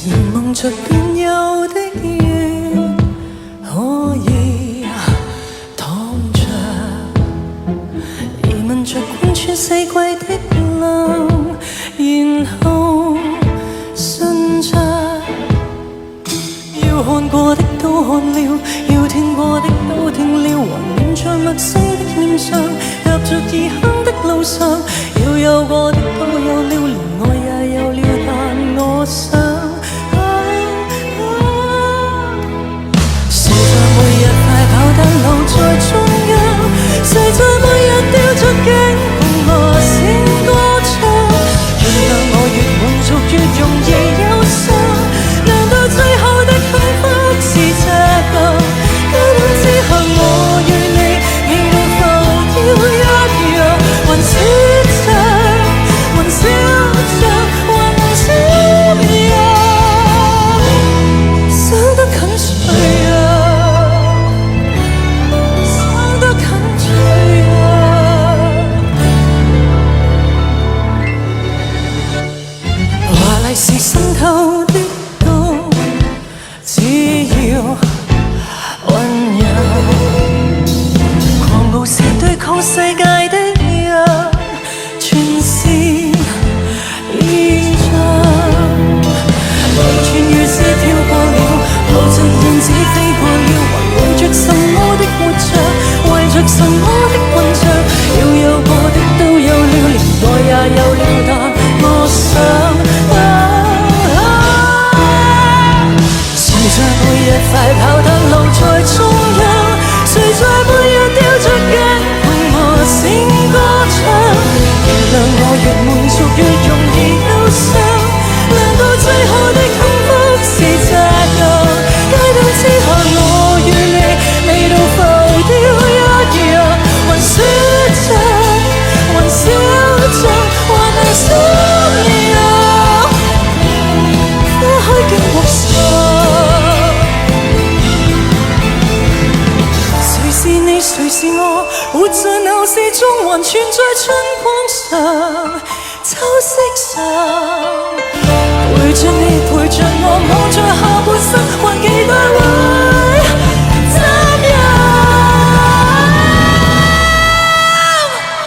凝望着變幼的月，可以躺着，疑問着貫穿四季的冷，然後信着。要看過的都看了，要聽過的都聽了，還念在陌生的臉上，踏着異鄉的路上，要有過的都有了，連愛也有了，但我想。誰在每日快跑但留在中央？誰在每日吊着頸共我聲歌唱？原諒我越滿足越容易憂傷，難道最後的幸福是這樣？街燈之下我與你未到浮雕一樣，還笑着，還笑着，還能閃耀，想得很脆弱。是滲透的痛，只要溫柔。狂暴是對抗世界的人，全是意象。完全如是跳過了，無盡燕子飛過了，還為着什麼的活着，為着什麼的混着，要有過的都有了，連愛也有了，但我想。誰在每日快跑但留在中央？誰在每日吊着頸共我聲歌唱？原諒我越滿足越容易憂傷，難道最後的幸福是這樣？街燈之下我與你未到浮雕一樣，還說着，還笑着，還能閃耀，花開經過上。誰是我？活在鬧市中，還存在春光上、秋色上。陪着你，陪着我，望在下半生，還期待會怎樣？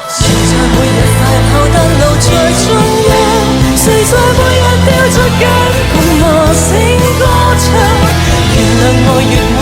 誰在每日快跑但留在中央？誰在每日吊着頸共我聲歌唱？原諒我越滿